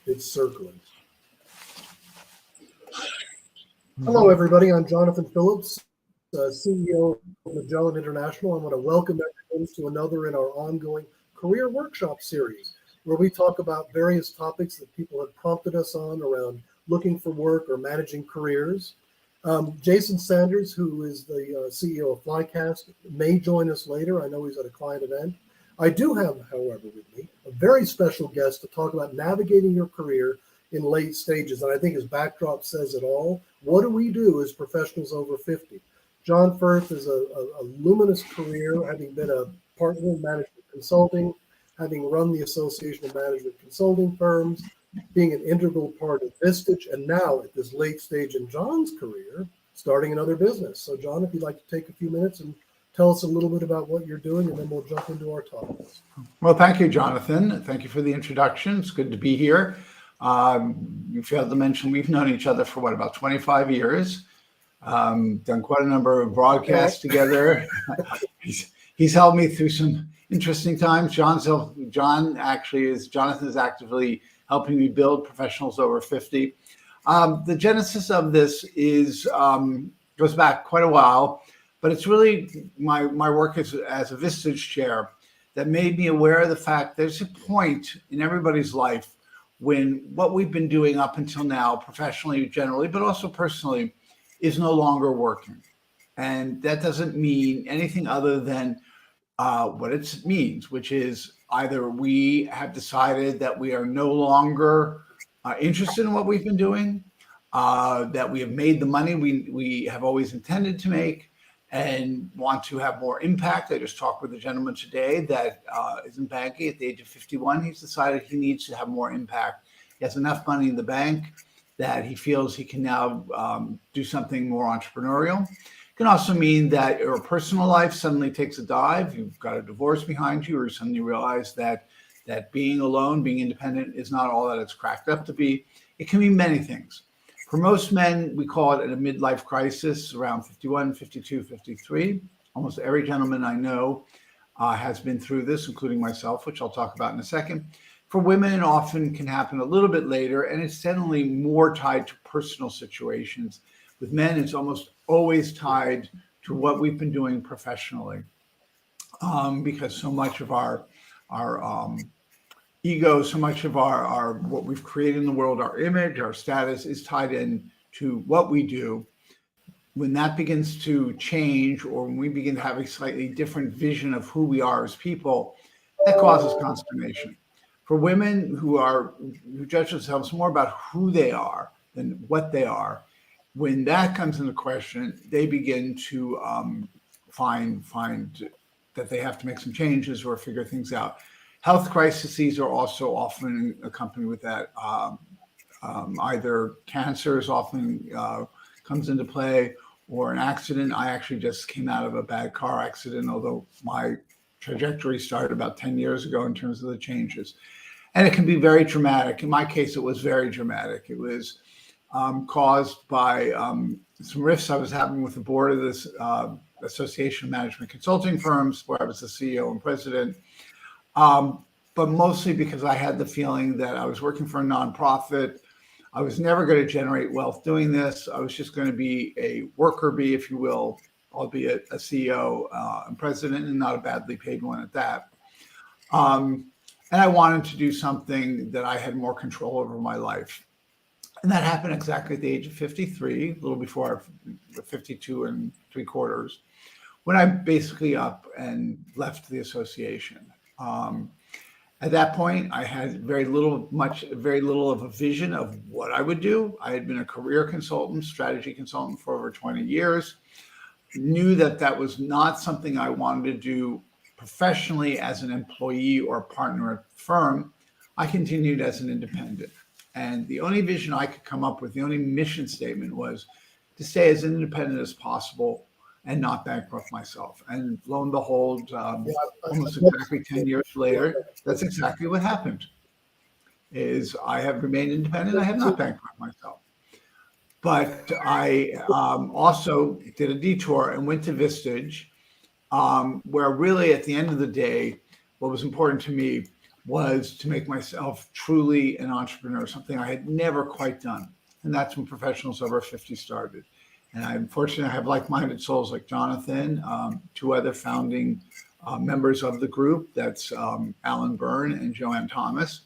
It's circling. Hello, everybody. I'm Jonathan Phillips, CEO of Magellan International. I want to welcome everyone to another in our ongoing career workshop series, where we talk about various topics that people have prompted us on around looking for work or managing careers. Jason Sanders, who is the CEO of Flycast, may join us later. I know he's at a client event. I do have, however, with me a very special guest to talk about navigating your career in late stages. And I think his backdrop says it all. What do we do as professionals over 50? John Furth is a luminous career, having been a partner in management consulting, having run the Association of Management Consulting Firms, being an integral part of Vistage, and now at this late stage in John's career, starting another business. So John, if you'd like to take a few minutes and tell us a little bit about what you're doing, and then we'll jump into our topics. Well, thank you, Jonathan. Thank you for the introduction. It's good to be here. You failed to mention we've known each other for about 25 years. Done quite a number of broadcasts together. He's helped me through some interesting times. Jonathan is actively helping me build professionals over 50. The genesis of this goes back quite a while, but it's really my work as a Vistage chair that made me aware of the fact there's a point in everybody's life when what we've been doing up until now, professionally generally, but also personally, is no longer working. And that doesn't mean anything other than what it means, which is either we have decided that we are no longer interested in what we've been doing, that we have made the money we have always intended to make, and want to have more impact. I just talked with a gentleman today that is in banking at the age of 51. He's decided he needs to have more impact. He has enough money in the bank that he feels he can now do something more entrepreneurial. It can also mean that your personal life suddenly takes a dive. You've got a divorce behind you, or suddenly realize that being alone, being independent is not all that it's cracked up to be. It can mean many things. For most men, we call it a midlife crisis around 51, 52, 53. Almost every gentleman I know has been through this, including myself, which I'll talk about in a second. For women, it often can happen a little bit later, and it's generally more tied to personal situations. With men, it's almost always tied to what we've been doing professionally, because so much of our ego, so much of our what we've created in the world, our image, our status is tied in to what we do. When that begins to change, or when we begin to have a slightly different vision of who we are as people, that causes consternation. For women who judge themselves more about who they are than what they are, when that comes into question, they begin to find that they have to make some changes or figure things out. Health crises are also often accompanied with that. Either cancers often comes into play, or an accident. I actually just came out of a bad car accident, although my trajectory started about 10 years ago in terms of the changes. And it can be very dramatic. In my case, it was very dramatic. It was caused by some rifts I was having with the board of this Association of Management Consulting Firms, where I was the CEO and president. But mostly because I had the feeling that I was working for a nonprofit. I was never going to generate wealth doing this. I was just going to be a worker bee, if you will, albeit a CEO and president, and not a badly paid one at that. And I wanted to do something that I had more control over my life. And that happened exactly at the age of 53, a little before 52 and 3/4, when I basically up and left the association. At that point, I had very little of a vision of what I would do. I had been a career consultant, strategy consultant for over 20 years, knew that was not something I wanted to do professionally as an employee or a partner at the firm. I continued as an independent. And the only vision I could come up with, the only mission statement, was to stay as independent as possible and not bankrupt myself. And lo and behold, almost exactly 10 years later, that's exactly what happened. Is I have remained independent. I have not bankrupt myself. But I also did a detour and went to Vistage, where really at the end of the day, what was important to me, was to make myself truly an entrepreneur, something I had never quite done. And that's when Professionals Over 50 started. And I'm fortunate I have like-minded souls like Jonathan, two other founding members of the group. That's Alan Byrne and Joanne Thomas.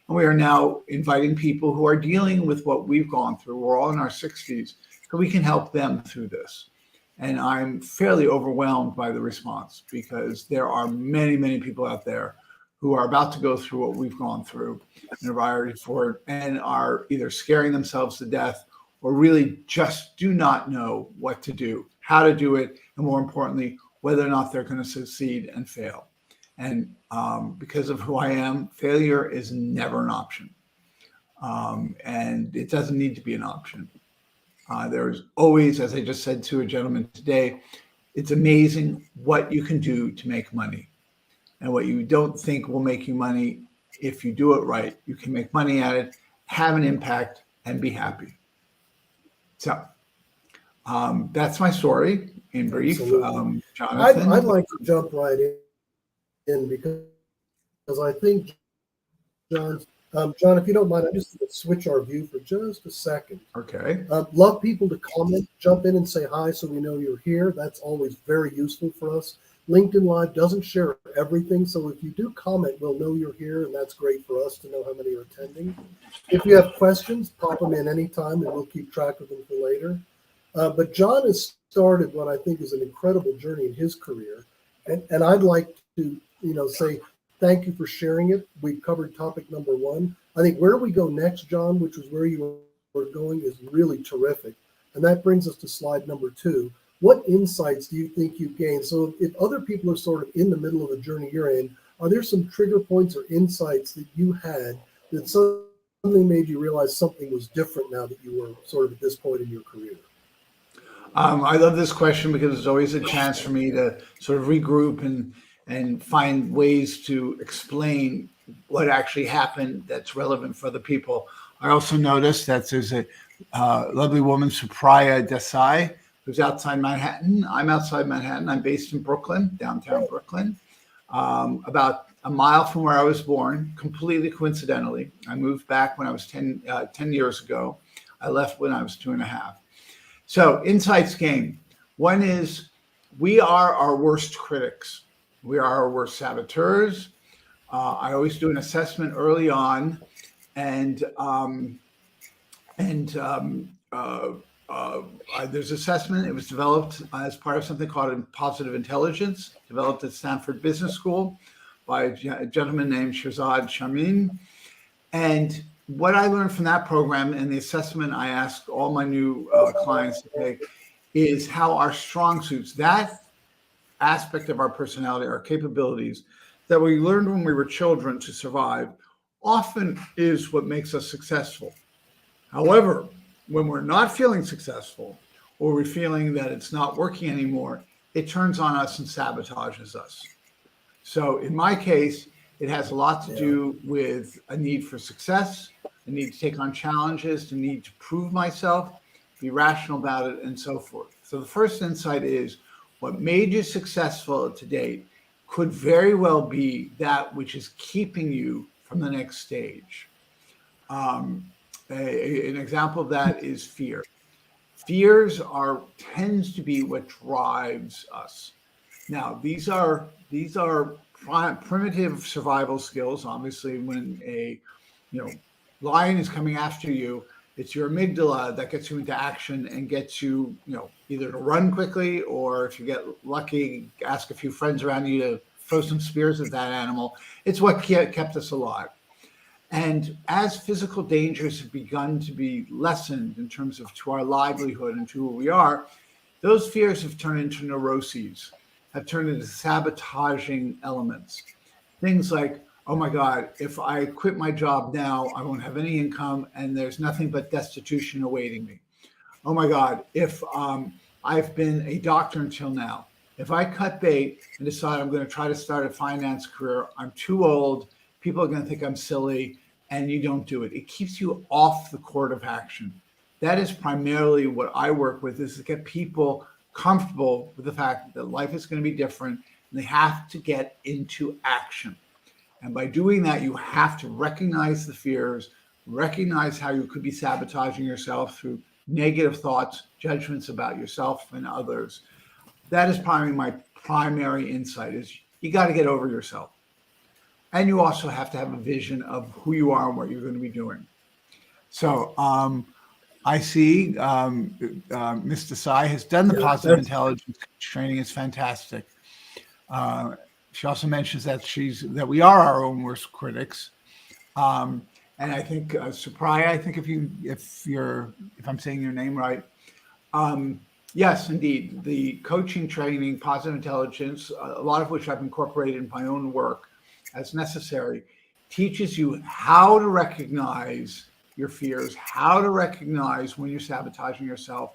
And we are now inviting people who are dealing with what we've gone through. We're all in our 60s, so we can help them through this. And I'm fairly overwhelmed by the response because there are many, many people out there who are about to go through what we've gone through and are already for it and are either scaring themselves to death or really just do not know what to do, how to do it, and more importantly, whether or not they're going to succeed and fail. And because of who I am, failure is never an option. And it doesn't need to be an option. There's always, as I just said to a gentleman today, it's amazing what you can do to make money. And what you don't think will make you money, if you do it right, you can make money at it, have an impact, and be happy. So that's my story in brief. Jonathan? I'd like to jump right in because I think, John, if you don't mind, I just want to switch our view for just a second. Okay. Love people to comment, jump in and say hi so we know you're here. That's always very useful for us. LinkedIn Live doesn't share everything, so if you do comment, we'll know you're here, and that's great for us to know how many are attending. If you have questions, pop them in anytime, and we'll keep track of them for later. But John has started what I think is an incredible journey in his career, and I'd like to, say thank you for sharing it. We've covered topic number one. I think where we go next, John, which is where you were going, is really terrific, and that brings us to slide number two. What insights do you think you've gained? So if other people are sort of in the middle of the journey you're in, are there some trigger points or insights that you had that suddenly made you realize something was different now that you were sort of at this point in your career? I love this question because it's always a chance for me to sort of regroup and find ways to explain what actually happened that's relevant for other people. I also noticed that there's a lovely woman, Supriya Desai, who's outside Manhattan. I'm outside Manhattan. I'm based in Brooklyn, downtown Brooklyn, about a mile from where I was born, completely coincidentally. I moved back when I was 10 years ago. I left when I was 2.5. So insights gained. One is we are our worst critics. We are our worst saboteurs. I always do an assessment early on, and there's assessment. It was developed as part of something called positive intelligence, developed at Stanford Business School by a gentleman named Shirzad Shamin. And what I learned from that program and the assessment I asked all my new clients to take is how our strong suits, that aspect of our personality, our capabilities that we learned when we were children to survive, often is what makes us successful. However, when we're not feeling successful or we're feeling that it's not working anymore, it turns on us and sabotages us. So in my case, it has a lot to do with a need for success, a need to take on challenges, a need to prove myself, be rational about it, and so forth. So the first insight is what made you successful to date could very well be that which is keeping you from the next stage. An example of that is fear. Fears tends to be what drives us. Now, these are primitive survival skills. Obviously, when a lion is coming after you, it's your amygdala that gets you into action and gets you, either to run quickly, or if you get lucky, ask a few friends around you to throw some spears at that animal. It's what kept us alive. And as physical dangers have begun to be lessened in terms of to our livelihood and to who we are, those fears have turned into neuroses, have turned into sabotaging elements. Things like, oh my God, if I quit my job now, I won't have any income and there's nothing but destitution awaiting me. Oh my God, if I've been a doctor until now, if I cut bait and decide I'm going to try to start a finance career, I'm too old, people are going to think I'm silly, and you don't do it. It keeps you off the court of action. That is primarily what I work with, is to get people comfortable with the fact that life is going to be different and they have to get into action. And by doing that, you have to recognize the fears, recognize how you could be sabotaging yourself through negative thoughts, judgments about yourself and others. That is probably my primary insight is you got to get over yourself. And you also have to have a vision of who you are and what you're going to be doing. So I see Mr. Sai has done the positive intelligence training. It's fantastic. She also mentions that we are our own worst critics. And I think Supriya, I think if I'm saying your name right, yes, indeed, the coaching training, positive intelligence, a lot of which I've incorporated in my own work as necessary, teaches you how to recognize your fears, how to recognize when you're sabotaging yourself,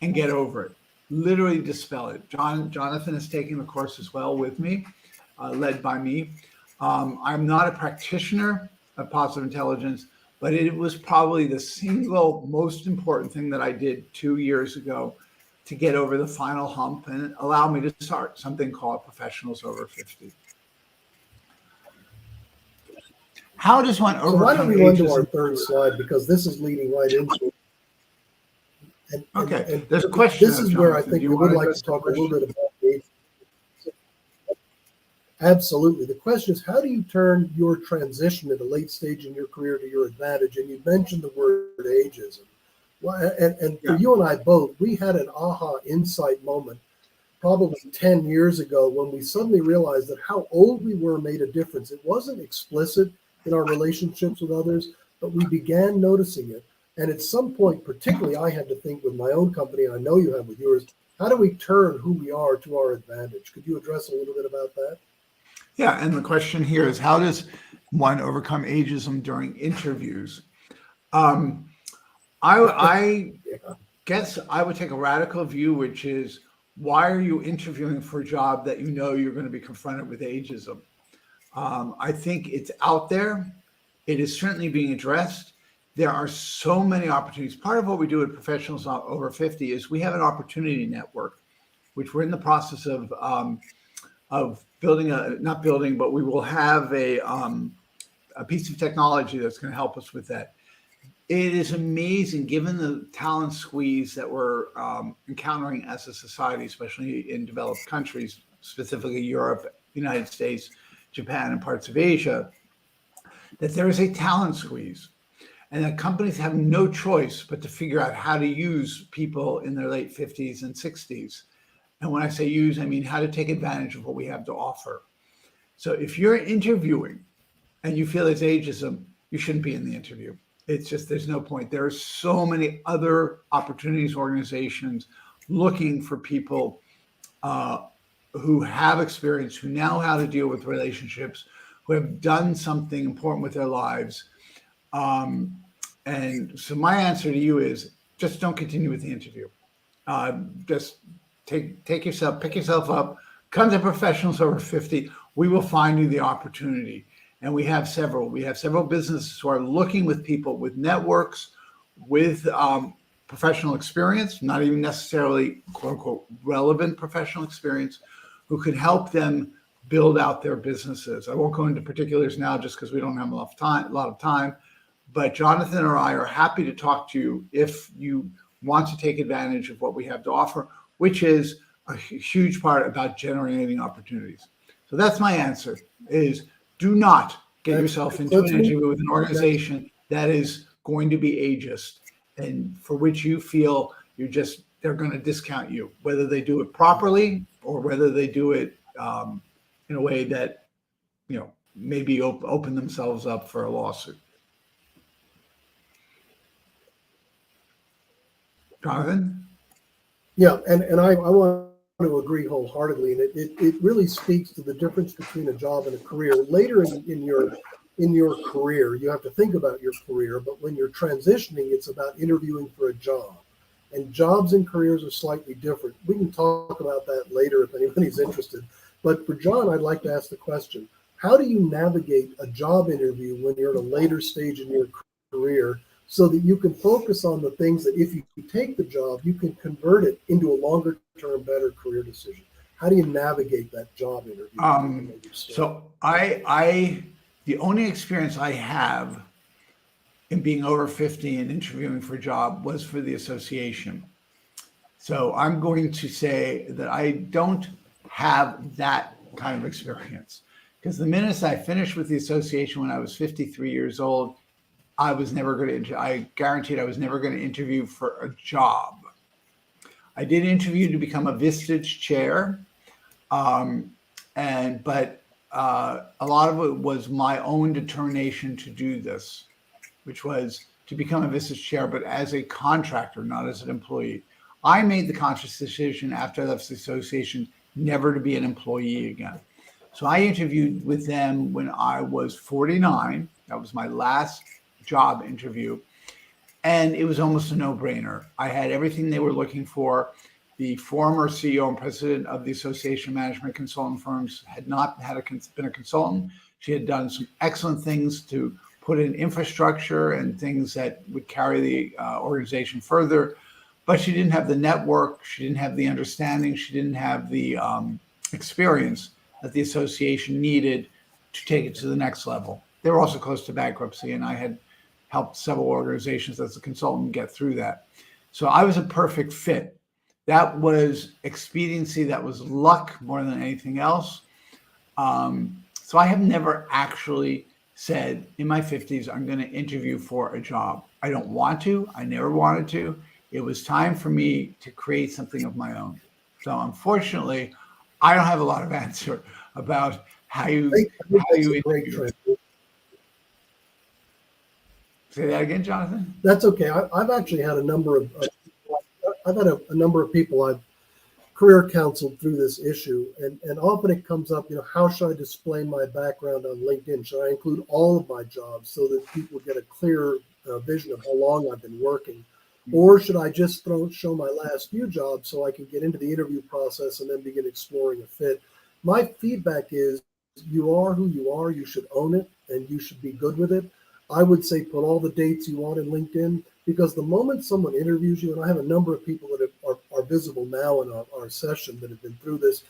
and get over it. Literally dispel it. Jonathan is taking the course as well with me, led by me. I'm not a practitioner of positive intelligence, but it was probably the single most important thing that I did 2 years ago to get over the final hump and allow me to start something called Professionals Over 50. How does one overcome? So why don't we run to our third slide, because this is leading right into it. And there's a question. This is where I think we would like to talk a little bit about age. Absolutely. The question is, how do you turn your transition at a late stage in your career to your advantage? And you mentioned the word ageism. Well, and for you and I both, we had an aha insight moment probably 10 years ago when we suddenly realized that how old we were made a difference. It wasn't explicit in our relationships with others, but we began noticing it. And at some point, particularly, I had to think with my own company, and I know you have with yours, how do we turn who we are to our advantage? Could you address a little bit about that? Yeah, and the question here is, how does one overcome ageism during interviews? I guess I would take a radical view, which is, why are you interviewing for a job that you know you're going to be confronted with ageism? I think it's out there. It is certainly being addressed. There are so many opportunities. Part of what we do at Professionals Over 50 is we have an opportunity network, which we're in the process of building but we will have a piece of technology that's going to help us with that. It is amazing, given the talent squeeze that we're encountering as a society, especially in developed countries, specifically Europe, United States, Japan, and parts of Asia, that there is a talent squeeze, and that companies have no choice but to figure out how to use people in their late 50s and 60s. And when I say use, I mean how to take advantage of what we have to offer. So if you're interviewing and you feel it's ageism, you shouldn't be in the interview. It's just, there's no point. There are so many other opportunities, organizations looking for people who have experience, who know how to deal with relationships, who have done something important with their lives. And so my answer to you is, just don't continue with the interview. Just pick yourself up, come to Professionals Over 50. We will find you the opportunity. And we have several businesses who are looking with people with networks, with professional experience, not even necessarily quote unquote relevant professional experience, who can help them build out their businesses. I won't go into particulars now just because we don't have a lot of time, but Jonathan or I are happy to talk to you if you want to take advantage of what we have to offer, which is a huge part about generating opportunities. So that's my answer, is do not get yourself into an interview with an organization that is going to be ageist and for which you feel they're going to discount you, whether they do it properly or whether they do it in a way that, maybe open themselves up for a lawsuit. Jonathan? Yeah, and I want to agree wholeheartedly, and it really speaks to the difference between a job and a career. Later in your career, you have to think about your career, but when you're transitioning, it's about interviewing for a job. And jobs and careers are slightly different. We can talk about that later if anybody's interested. But for John, I'd like to ask the question, how do you navigate a job interview when you're at a later stage in your career so that you can focus on the things that if you take the job, you can convert it into a longer term, better career decision? How do you navigate that job interview? So I the only experience I have in being over 50 and interviewing for a job was for the association. So I'm going to say that I don't have that kind of experience, because the minute I finished with the association when I was 53 years old, I guaranteed I was never going to interview for a job. I did interview to become a Vistage chair, but a lot of it was my own determination to do this, which was to become a Vistage chair, but as a contractor, not as an employee. I made the conscious decision after I left the association never to be an employee again. So I interviewed with them when I was 49. That was my last job interview. And it was almost a no-brainer. I had everything they were looking for. The former CEO and president of the Association of Management Consultant Firms had not been a consultant. She had done some excellent things to put in infrastructure and things that would carry the organization further. But she didn't have the network. She didn't have the understanding. She didn't have the experience that the association needed to take it to the next level. They were also close to bankruptcy, and I had helped several organizations as a consultant get through that. So I was a perfect fit. That was expediency. That was luck more than anything else. So I have never actually said in my 50s, I'm going to interview for a job. I don't want to. I never wanted to. It was time for me to create something of my own. So unfortunately, I don't have a lot of answer about how you interview. Say that again, Jonathan. That's okay. I've actually had a number of people I've career counseled through this issue, and often it comes up, how should I display my background on LinkedIn? Should I include all of my jobs so that people get a clear vision of how long I've been working? Or should I just show my last few jobs so I can get into the interview process and then begin exploring a fit? My feedback is you are who you are. You should own it and you should be good with it. I would say put all the dates you want in LinkedIn, because the moment someone interviews you, and I have a number of people that are visible now in our session that have been through this,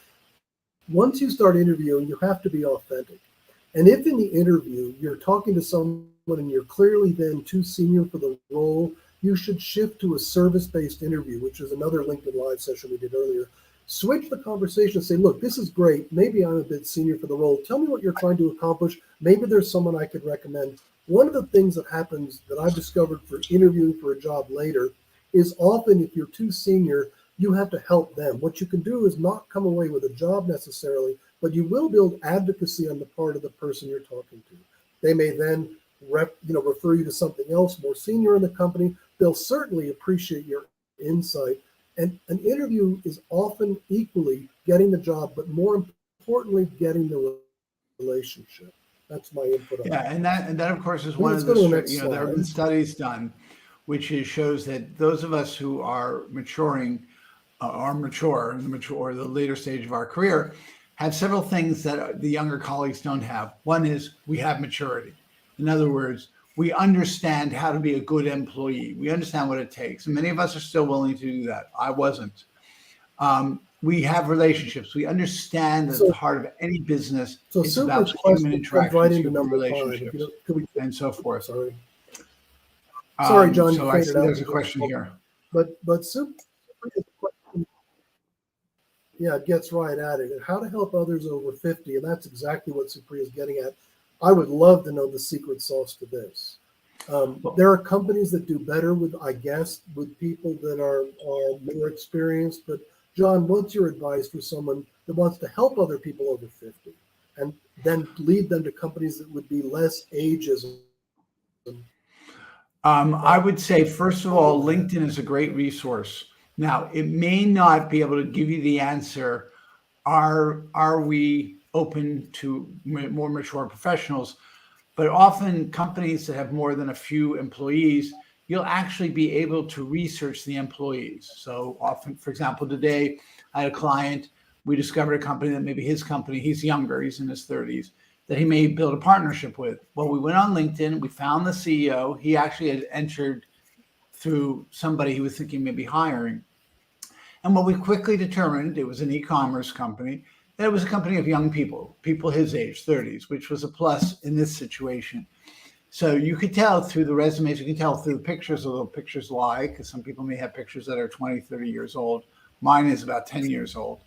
once you start interviewing, you have to be authentic. And if in the interview you're talking to someone and you're clearly then too senior for the role, you should shift to a service-based interview, which is another LinkedIn Live session we did earlier. Switch the conversation and say, look, this is great. Maybe I'm a bit senior for the role. Tell me what you're trying to accomplish. Maybe there's someone I could recommend. One of the things that happens that I've discovered for interviewing for a job later is often if you're too senior, you have to help them. What you can do is not come away with a job necessarily, but you will build advocacy on the part of the person you're talking to. They may then refer you to something else more senior in the company. They'll certainly appreciate your insight. And an interview is often equally getting the job, but more importantly, getting the relationship. That's my input on that. And that of course is one of the there have been studies done, which shows that those of us who are maturing, are mature in the later stage of our career, have several things that the younger colleagues don't have. One is we have maturity. In other words, we understand how to be a good employee. We understand what it takes. And many of us are still willing to do that. I wasn't. We have relationships. We understand that the heart of any business is about human interactions, human relationships, and so forth. Sorry, John. So I see there's a question here. But super, yeah, it gets right at it. And how to help others over 50, and that's exactly what Supriya is getting at. I would love to know the secret sauce to this. There are companies that do better with people that are more experienced. But John, what's your advice for someone that wants to help other people over 50 and then lead them to companies that would be less ageism? I would say, first of all, LinkedIn is a great resource. Now, it may not be able to give you the answer, are we open to more mature professionals? But often companies that have more than a few employees, you'll actually be able to research the employees. So often, for example, today I had a client, we discovered a company that maybe his company, he's younger, he's in his 30s, that he may build a partnership with. Well, we went on LinkedIn, we found the CEO. He actually had entered through somebody he was thinking maybe hiring. And what we quickly determined, it was an e-commerce company, And it was a company of young people, people his age, 30s, which was a plus in this situation. So you could tell through the resumes, you can tell through the pictures, although pictures lie, because some people may have pictures that are 20, 30 years old. Mine is about 10 years old.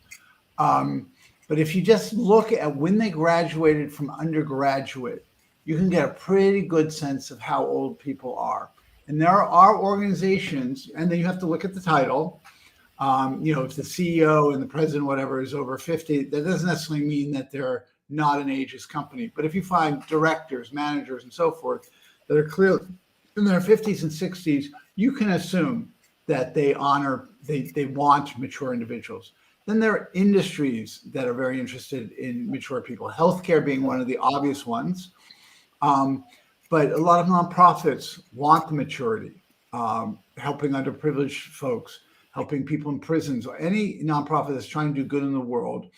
But if you just look at when they graduated from undergraduate, you can get a pretty good sense of how old people are. And there are organizations, and then you have to look at the title. If the CEO and the president, whatever, is over 50, that doesn't necessarily mean that they're not an ageist company. But if you find directors, managers, and so forth that are clearly in their 50s and 60s, you can assume that they want mature individuals. Then there are industries that are very interested in mature people, healthcare being one of the obvious ones. But a lot of nonprofits want the maturity, helping underprivileged folks, helping people in prisons, or any nonprofit that's trying to do good in the world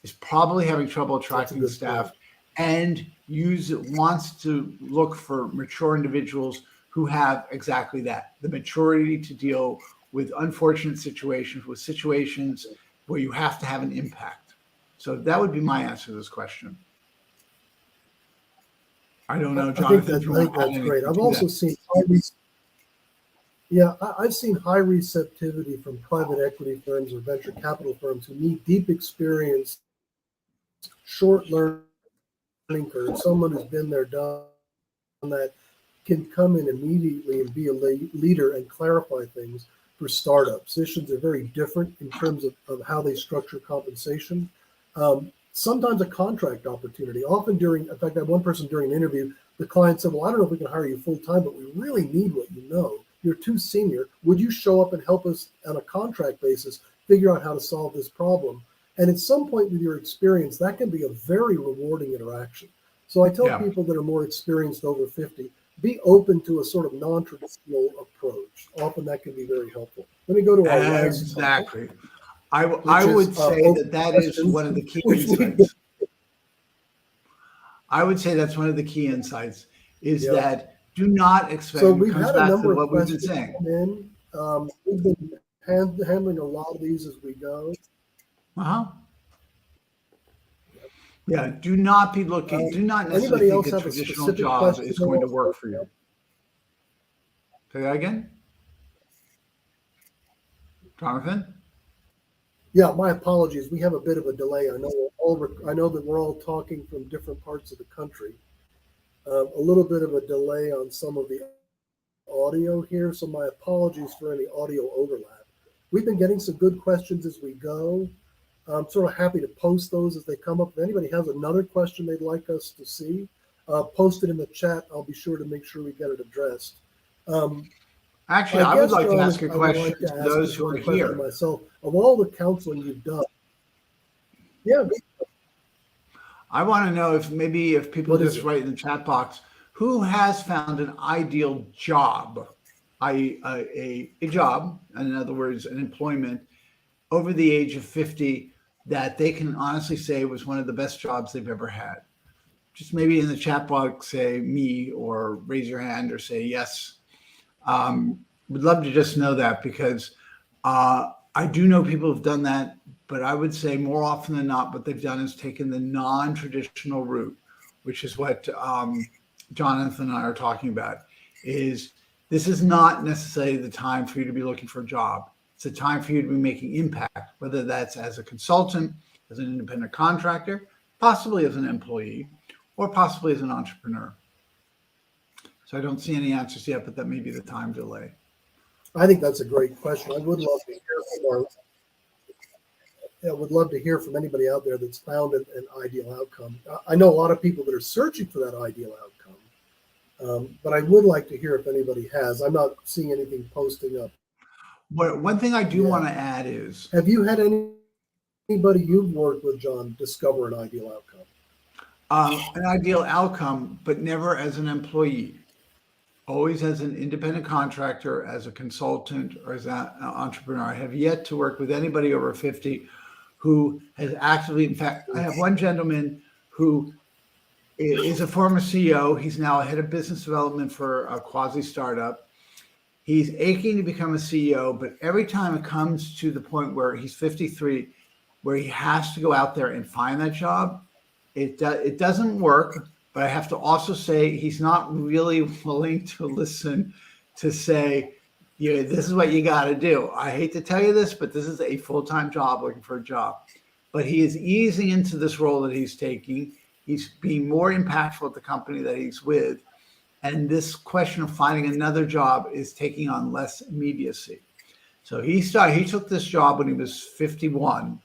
is probably having trouble attracting staff and wants to look for mature individuals who have exactly that, the maturity to deal with unfortunate situations, with situations where you have to have an impact. So that would be my answer to this question. I don't know, Jonathan. I think that's great. I've also seen I've seen high receptivity from private equity firms or venture capital firms who need deep experience, short learning curve, someone who's been there, done that, can come in immediately and be a leader and clarify things for startups. Positions are very different in terms of how they structure compensation. Sometimes a contract opportunity. Often in fact, I had one person during an interview, the client said, well, I don't know if we can hire you full time, but we really need what you know. You're too senior. Would you show up and help us on a contract basis figure out how to solve this problem? And at some point with your experience, that can be a very rewarding interaction. So I tell people that are more experienced over 50, be open to a sort of non-traditional approach. Often that can be very helpful. Let me go to our last topic, I would say that is one of the key insights. I would say that's one of the key insights is that do not expect. So we've had a number of questions come in. We've been handling a lot of these as we go. Yeah, do not be looking. Do not necessarily think a traditional job is going to work for you. Say that again, Jonathan. Yeah, my apologies. We have a bit of a delay. I know that we're all talking from different parts of the country. A little bit of a delay on some of the audio here, so my apologies for any audio overlap. We've been getting some good questions as we go. I'm sort of happy to post those as they come up. If anybody has another question they'd like us to see, post it in the chat. I'll be sure to make sure we get it addressed. Actually, I would like to ask a question to those who are here. Myself, of all the counseling you've done, I want to know if people just write in the chat box, who has found an ideal job, i.e. a job, in other words, an employment over the age of 50 that they can honestly say was one of the best jobs they've ever had. Just maybe in the chat box, say me, or raise your hand or say yes. Would love to just know that, because I do know people who've done that, but I would say more often than not, what they've done is taken the non-traditional route, which is what Jonathan and I are talking about. This is not necessarily the time for you to be looking for a job. It's a time for you to be making impact, whether that's as a consultant, as an independent contractor, possibly as an employee, or possibly as an entrepreneur. So I don't see any answers yet, but that may be the time delay. I think that's a great question. I would love to hear from anybody out there that's found an ideal outcome. I know a lot of people that are searching for that ideal outcome, but I would like to hear if anybody has. I'm not seeing anything posting up. But one thing I do want to add is, have you had anybody you've worked with, John, discover an ideal outcome? An ideal outcome, but never as an employee. Always as an independent contractor, as a consultant, or as an entrepreneur. I have yet to work with anybody over 50 who has actively, in fact, I have one gentleman who is a former CEO. He's now a head of business development for a quasi startup. He's aching to become a CEO, but every time it comes to the point where he's 53, where he has to go out there and find that job. It doesn't work, but I have to also say he's not really willing to listen to say, yeah, this is what you got to do. I hate to tell you this, but this is a full-time job looking for a job. But he is easing into this role that he's taking. He's being more impactful at the company that he's with. And this question of finding another job is taking on less immediacy. So he took this job when he was 51.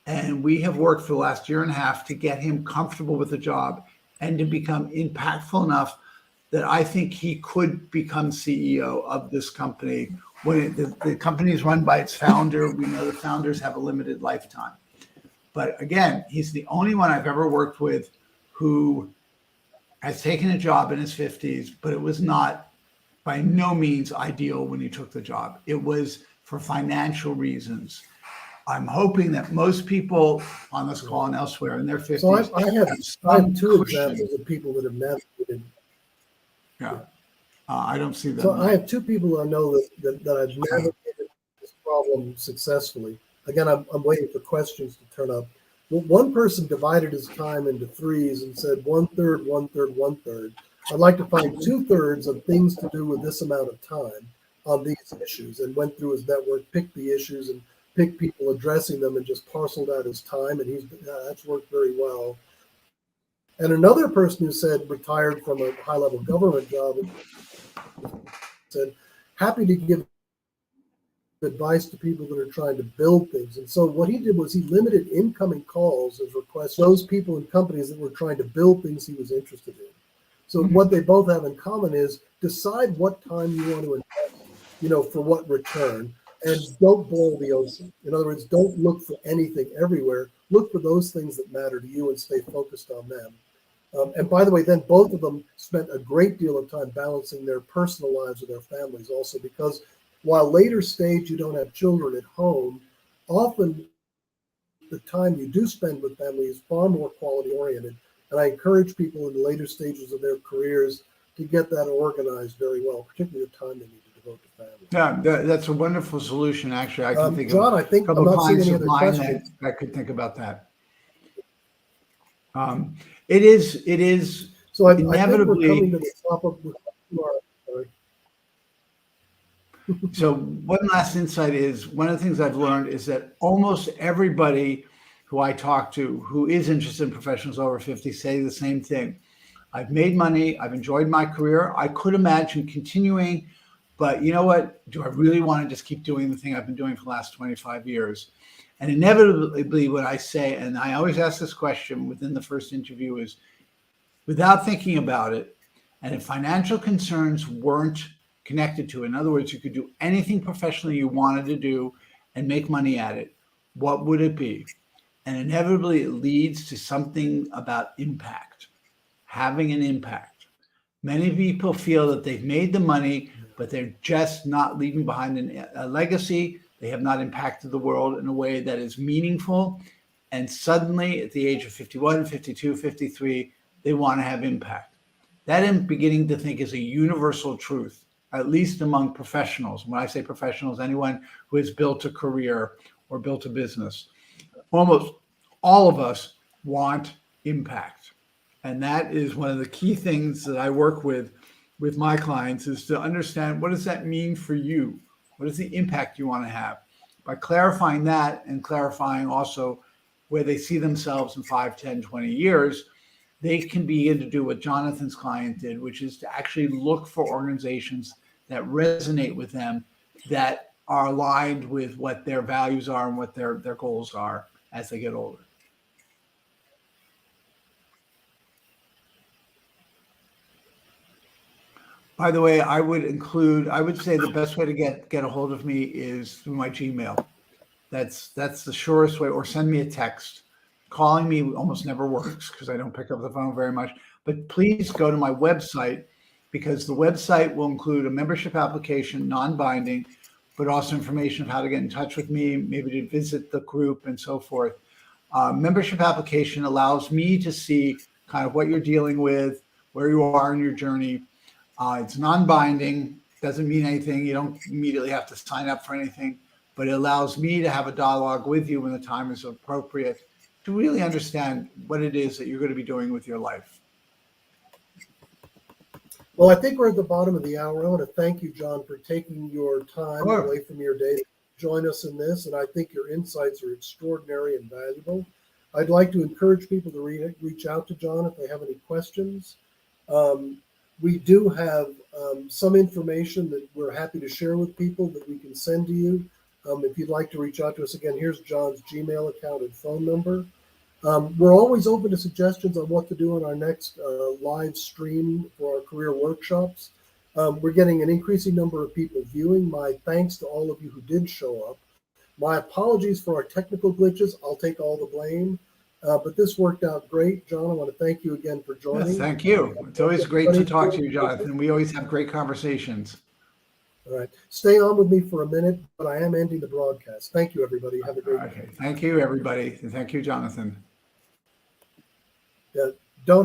And we have worked for the last year and a half to get him comfortable with the job and to become impactful enough that I think he could become CEO of this company. When the company is run by its founder, we know the founders have a limited lifetime. But again, he's the only one I've ever worked with who has taken a job in his 50s, but it was not by no means ideal when he took the job. It was for financial reasons. I'm hoping that most people on this call and elsewhere in their 50s. So I have two examples of people that have navigated. Yeah. I don't see that. So I have two people I know that I've navigated this problem successfully. Again, I'm waiting for questions to turn up. Well, one person divided his time into threes and said 1/3, 1/3, 1/3. I'd like to find 2/3 of things to do with this amount of time on these issues, and went through his network, picked the issues, and picked people addressing them, and just parceled out his time. And that's worked very well. And another person who said retired from a high-level government job said happy to give advice to people that are trying to build things. And so what he did was he limited incoming calls as requests to those people and companies that were trying to build things he was interested in. So what they both have in common is decide what time you want to invest, for what return, and don't boil the ocean. In other words, don't look for anything everywhere. Look for those things that matter to you and stay focused on them. And by the way, then both of them spent a great deal of time balancing their personal lives with their families also, because while later stage you don't have children at home, often the time you do spend with family is far more quality oriented. And I encourage people in the later stages of their careers to get that organized very well, particularly the time they need to devote to family. Yeah, that's a wonderful solution. Actually, I can think John, of I think a couple I'm of not seeing clients any of other mine questions. that could think about that. It is So I think we're inevitably. coming to the top of sorry. So one last insight is, one of the things I've learned is that almost everybody who I talk to who is interested in professionals over 50 say the same thing. I've made money. I've enjoyed my career. I could imagine continuing, but you know what? Do I really want to just keep doing the thing I've been doing for the last 25 years? And inevitably what I say, and I always ask this question within the first interview, is without thinking about it, and if financial concerns weren't connected to it, in other words, you could do anything professionally you wanted to do and make money at it, what would it be? And inevitably it leads to something about impact, having an impact. Many people feel that they've made the money, but they're just not leaving behind a legacy. They have not impacted the world in a way that is meaningful. And suddenly at the age of 51, 52, 53, they want to have impact. That I'm beginning to think is a universal truth, at least among professionals. When I say professionals, anyone who has built a career or built a business. Almost all of us want impact. And that is one of the key things that I work with my clients, is to understand, what does that mean for you? What is the impact you want to have? By clarifying that, and clarifying also where they see themselves in 5, 10, 20 years, they can begin to do what Jonathan's client did, which is to actually look for organizations that resonate with them, that are aligned with what their values are and what their goals are as they get older. By the way, I would say the best way to get a hold of me is through my Gmail. That's the surest way, or send me a text. Calling me almost never works because I don't pick up the phone very much. But please go to my website, because the website will include a membership application, non-binding, but also information of how to get in touch with me, maybe to visit the group and so forth. Membership application allows me to see kind of what you're dealing with, where you are in your journey. It's non-binding, doesn't mean anything. You don't immediately have to sign up for anything, but it allows me to have a dialogue with you when the time is appropriate to really understand what it is that you're going to be doing with your life. Well, I think we're at the bottom of the hour. I want to thank you, John, for taking your time Sure. away from your day to join us in this. And I think your insights are extraordinary and valuable. I'd like to encourage people to reach out to John if they have any questions. We do have some information that we're happy to share with people that we can send to you. If you'd like to reach out to us, again, here's John's Gmail account and phone number. We're always open to suggestions on what to do in our next live stream for our career workshops. We're getting an increasing number of people viewing. My thanks to all of you who did show up. My apologies for our technical glitches. I'll take all the blame. But this worked out great. John, I want to thank you again for joining. Yes, thank you. It's always great to talk to you, Jonathan. We always have great conversations. All right. Stay on with me for a minute, but I am ending the broadcast. Thank you, everybody. Have a great day. Thank you, everybody. And thank you, Jonathan. Yeah.